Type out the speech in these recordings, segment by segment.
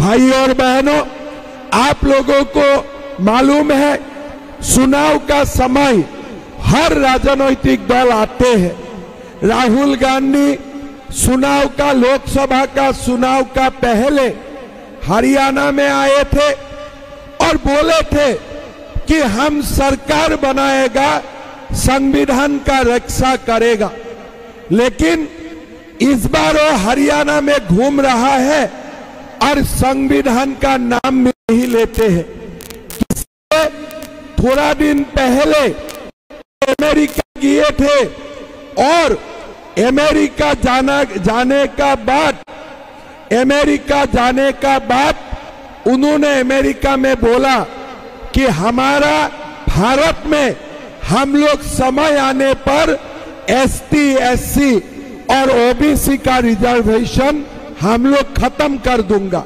भाई और बहनों, आप लोगों को मालूम है चुनाव का समय हर राजनीतिक दल आते हैं। राहुल गांधी चुनाव का, लोकसभा का चुनाव का पहले हरियाणा में आए थे और बोले थे कि हम सरकार बनाएगा, संविधान का रक्षा करेगा। लेकिन इस बार वो हरियाणा में घूम रहा है और संविधान का नाम नहीं लेते हैं। थोड़ा दिन पहले अमेरिका गए थे और अमेरिका जाने का बाद उन्होंने अमेरिका में बोला कि हमारा भारत में हम लोग समय आने पर एसटी, एससी और ओबीसी का रिजर्वेशन हम लोग खत्म कर दूंगा।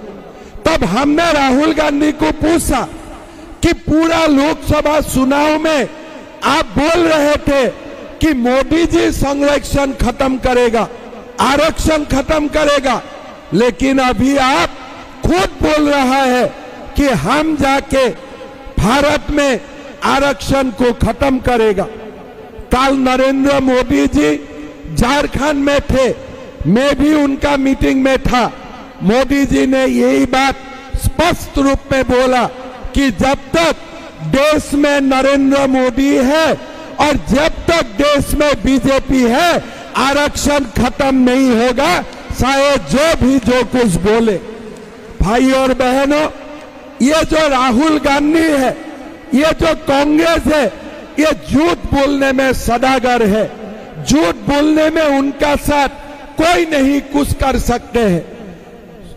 तब हमने राहुल गांधी को पूछा कि पूरा लोकसभा चुनाव में आप बोल रहे थे कि मोदी जी संरक्षण खत्म करेगा, आरक्षण खत्म करेगा, लेकिन अभी आप खुद बोल रहा है कि हम जाके भारत में आरक्षण को खत्म करेगा। कल नरेंद्र मोदी जी झारखंड में थे, मैं भी उनका मीटिंग में था। मोदी जी ने यही बात स्पष्ट रूप में बोला कि जब तक देश में नरेंद्र मोदी है और जब तक देश में बीजेपी है, आरक्षण खत्म नहीं होगा, चाहे जो कुछ बोले। भाई और बहनों, ये जो राहुल गांधी है, ये जो कांग्रेस है, ये झूठ बोलने में सदागर है। झूठ बोलने में उनका साथ कोई नहीं कुछ कर सकते हैं।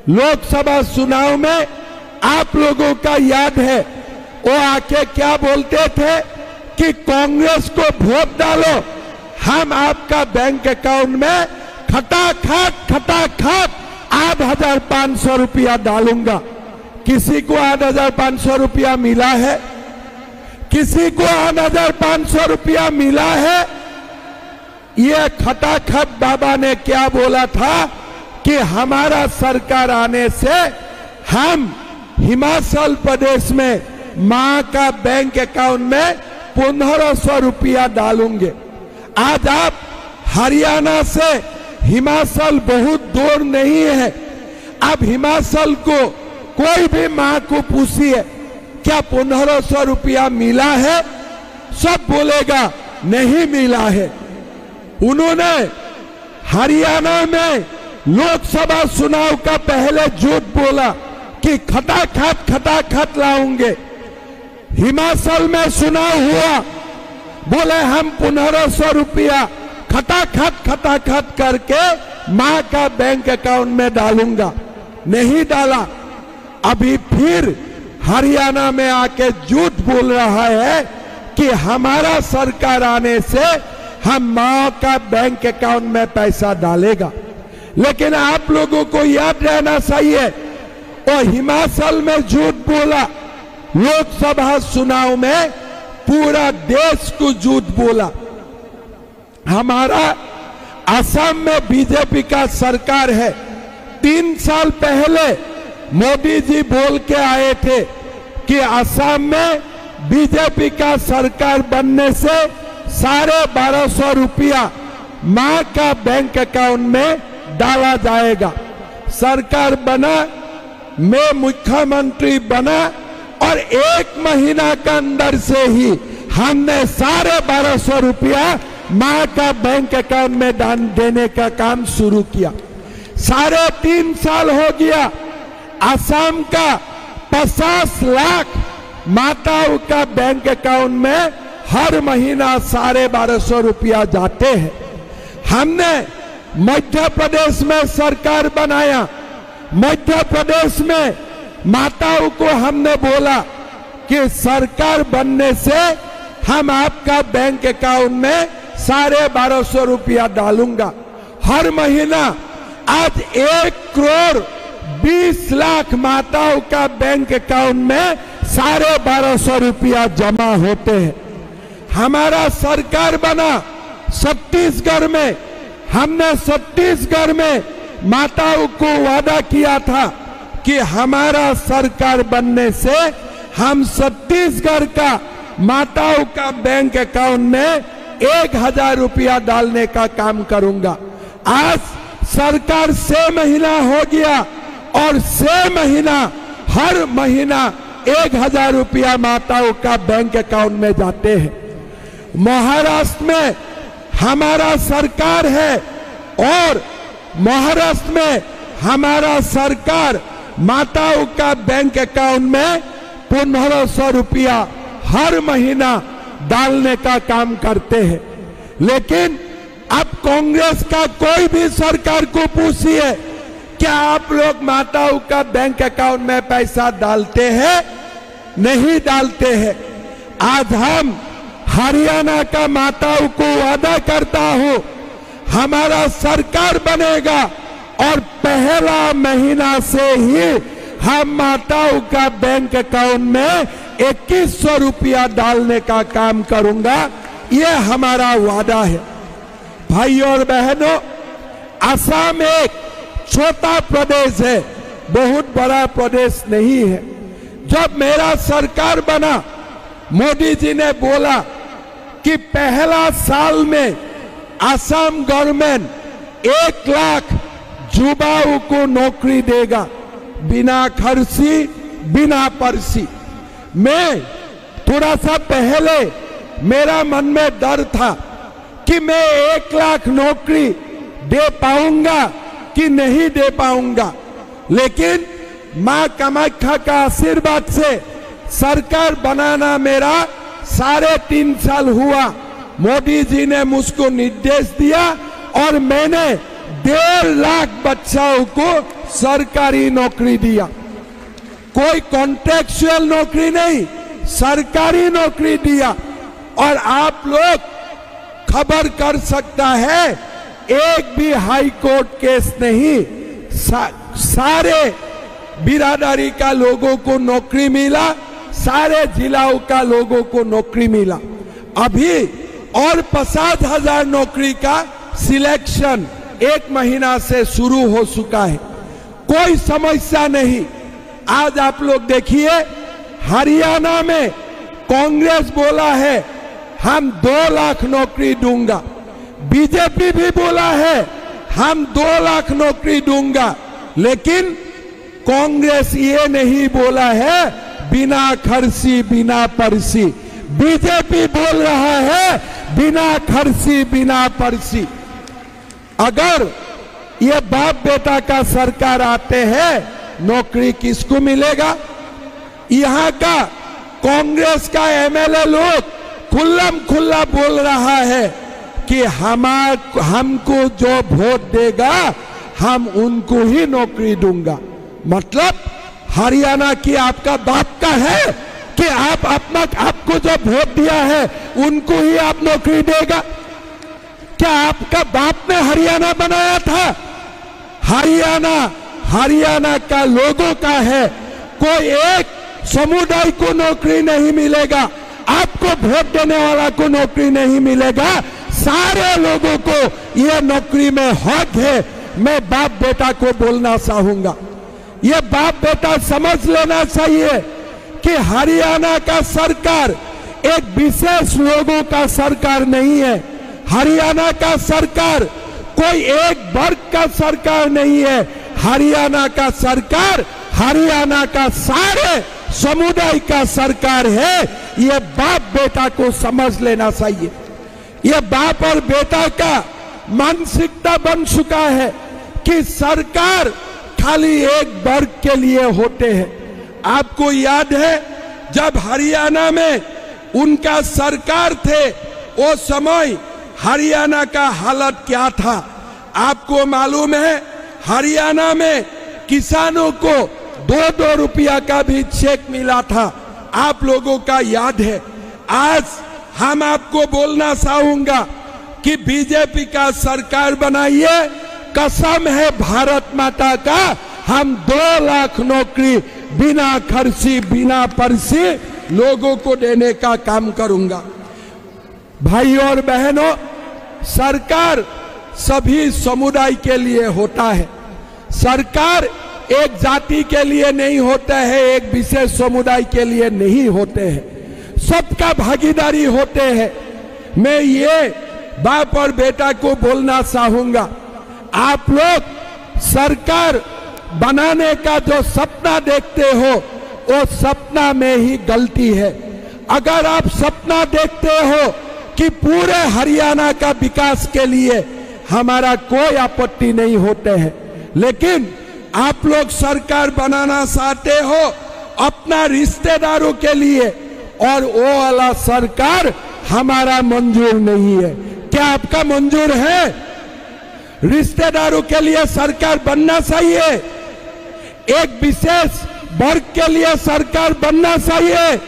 लोकसभा चुनाव में आप लोगों का याद है, वो आके क्या बोलते थे कि कांग्रेस को वोट डालो, हम आपका बैंक अकाउंट में खटाखट 8,500 रुपया डालूंगा। किसी को 8,500 रुपया मिला है? किसी को 8,500 रुपया मिला है? ये खटाखट बाबा ने क्या बोला था कि हमारा सरकार आने से हम हिमाचल प्रदेश में मां का बैंक अकाउंट में 1,500 रुपया डालूंगे। आज आप हरियाणा से हिमाचल बहुत दूर नहीं है। अब हिमाचल को कोई भी मां को पूछिए क्या 1,500 रुपया मिला है, सब बोलेगा नहीं मिला है। उन्होंने हरियाणा में लोकसभा चुनाव का पहले झूठ बोला कि खटाखट लाऊंगे। हिमाचल में चुनाव हुआ, बोले हम 1,500 रुपया खटाखट करके मां का बैंक अकाउंट में डालूंगा, नहीं डाला। अभी फिर हरियाणा में आके झूठ बोल रहा है कि हमारा सरकार आने से हम मां का बैंक अकाउंट में पैसा डालेगा। लेकिन आप लोगों को याद रहना चाहिए, और हिमाचल में झूठ बोला, लोकसभा चुनाव में पूरा देश को झूठ बोला। हमारा असम में बीजेपी का सरकार है। 3 साल पहले मोदी जी बोल के आए थे कि असम में बीजेपी का सरकार बनने से 1,250 रुपया मां का बैंक अकाउंट में डाला जाएगा। सरकार बना, मैं मुख्यमंत्री बना और 1 महीना के अंदर से ही हमने 1,250 रुपया मां का बैंक अकाउंट में दान देने का काम शुरू किया। 3.5 साल हो गया। असम का 50 लाख माताओं का बैंक अकाउंट में हर महीना 1,250 रुपया जाते हैं। हमने मध्य प्रदेश में सरकार बनाया। मध्य प्रदेश में माताओं को हमने बोला कि सरकार बनने से हम आपका बैंक अकाउंट में 1,250 रुपया डालूंगा हर महीना। आज 1,20,00,000 माताओं का बैंक अकाउंट में 1,250 रुपया जमा होते हैं। हमारा सरकार बना छत्तीसगढ़ में। हमने छत्तीसगढ़ में माताओं को वादा किया था कि हमारा सरकार बनने से हम छत्तीसगढ़ का माताओं का बैंक अकाउंट में 1000 रुपया डालने का काम करूंगा। आज सरकार 6 महीना हो गया और 6 महीना हर महीना 1000 रुपया माताओं का बैंक अकाउंट में जाते हैं। महाराष्ट्र में हमारा सरकार है और महाराष्ट्र में हमारा सरकार माताओं का बैंक अकाउंट में 1500 रुपया हर महीना डालने का काम करते हैं। लेकिन अब कांग्रेस का कोई भी सरकार को पूछिए, क्या आप लोग माताओं का बैंक अकाउंट में पैसा डालते हैं? नहीं डालते हैं। आज हम हरियाणा का माताओं को वादा करता हूं, हमारा सरकार बनेगा और पहला महीना से ही हम माताओं का बैंक अकाउंट में 2100 रुपया डालने का काम करूंगा। ये हमारा वादा है। भाइयों और बहनों, असम एक छोटा प्रदेश है, बहुत बड़ा प्रदेश नहीं है। जब मेरा सरकार बना, मोदी जी ने बोला कि पहला साल में असम गवर्नमेंट 1 लाख युवाओं को नौकरी देगा, बिना खर्ची बिना पर्ची। मैं थोड़ा सा पहले मेरा मन में डर था कि मैं 1 लाख नौकरी दे पाऊंगा कि नहीं दे पाऊंगा, लेकिन मां कामाख्या का आशीर्वाद से सरकार बनाना मेरा 3.5 साल हुआ। मोदी जी ने मुझको निर्देश दिया और मैंने 1.5 लाख बच्चों को सरकारी नौकरी दिया। कोई कॉन्ट्रैक्चुअल नौकरी नहीं, सरकारी नौकरी दिया। और आप लोग खबर कर सकता है, एक भी हाई कोर्ट केस नहीं, सारे बिरादरी का लोगों को नौकरी मिला, सारे जिलाओं का लोगों को नौकरी मिला। अभी और 50,000 नौकरी का सिलेक्शन 1 महीना से शुरू हो चुका है। कोई समस्या नहीं। आज आप लोग देखिए, हरियाणा में कांग्रेस बोला है हम 2 लाख नौकरी दूंगा, बीजेपी भी बोला है हम 2 लाख नौकरी दूंगा, लेकिन कांग्रेस ये नहीं बोला है बिना खर्ची बिना पर्ची। बीजेपी बोल रहा है बिना खर्ची बिना पर्ची। अगर ये बाप बेटा का सरकार आते हैं, नौकरी किसको मिलेगा? यहाँ का कांग्रेस का एमएलए लोग खुल्लम खुल्ला बोल रहा है कि हमको जो वोट देगा हम उनको ही नौकरी दूंगा। मतलब हरियाणा की आपका बाप का है कि आपको जो वोट दिया है उनको ही आप नौकरी देगा? क्या आपका बाप ने हरियाणा बनाया था? हरियाणा का लोगों का है। कोई एक समुदाय को नौकरी नहीं मिलेगा, आपको वोट देने वाला को नौकरी नहीं मिलेगा, सारे लोगों को यह नौकरी में हक है। मैं बाप बेटा को बोलना चाहूंगा, ये बाप बेटा समझ लेना चाहिए कि हरियाणा का सरकार एक विशेष लोगों का सरकार नहीं है। हरियाणा का सरकार कोई एक वर्ग का सरकार नहीं है। हरियाणा का सरकार हरियाणा का सारे समुदाय का सरकार है। ये बाप बेटा को समझ लेना चाहिए। ये बाप और बेटा का मानसिकता बन चुका है कि सरकार खाली एक वर्ग के लिए होते हैं। आपको याद है जब हरियाणा में उनका सरकार थे, वो समय हरियाणा का हालत क्या था? आपको मालूम है हरियाणा में किसानों को 2-2 रुपया का भी चेक मिला था। आप लोगों का याद है। आज हम आपको बोलना चाहूंगा कि बीजेपी का सरकार बनाइए, कसम है भारत माता का, हम 2 लाख नौकरी बिना खर्ची बिना पर्ची लोगों को देने का काम करूंगा। भाइयों और बहनों, सरकार सभी समुदाय के लिए होता है। सरकार एक जाति के लिए नहीं होते हैं, एक विशेष समुदाय के लिए नहीं होते हैं, सबका भागीदारी होते हैं। मैं ये बाप और बेटा को बोलना चाहूंगा, आप लोग सरकार बनाने का जो सपना देखते हो वो सपना में ही गलती है। अगर आप सपना देखते हो कि पूरे हरियाणा का विकास के लिए हमारा कोई आपत्ति नहीं होते हैं, लेकिन आप लोग सरकार बनाना चाहते हो अपना रिश्तेदारों के लिए, और वो वाला सरकार हमारा मंजूर नहीं है। क्या आपका मंजूर है? रिश्तेदारों के लिए सरकार बनना चाहिए, एक विशेष वर्ग के लिए सरकार बनना चाहिए।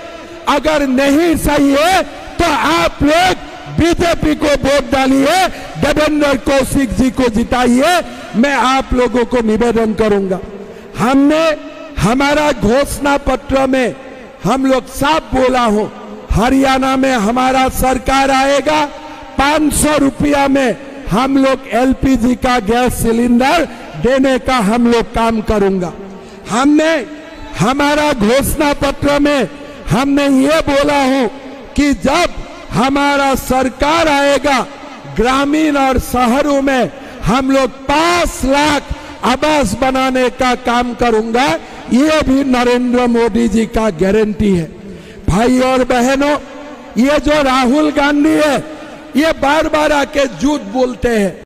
अगर नहीं चाहिए तो आप लोग बीजेपी को वोट डालिए, देवेंद्र कौशिक जी को जिताइए। मैं आप लोगों को निवेदन करूंगा, हमने हमारा घोषणा पत्र में हम लोग साफ बोला हो, हरियाणा में हमारा सरकार आएगा, 500 रुपया में हम लोग एलपीजी का गैस सिलेंडर देने का हम लोग काम करूंगा। हमने हमारा घोषणा पत्र में हमने ये बोला हो कि जब हमारा सरकार आएगा, ग्रामीण और शहरों में हम लोग 5 लाख आवास बनाने का काम करूंगा। ये भी नरेंद्र मोदी जी का गारंटी है। भाई और बहनों, ये जो राहुल गांधी है, ये बार बार आके झूठ बोलते हैं।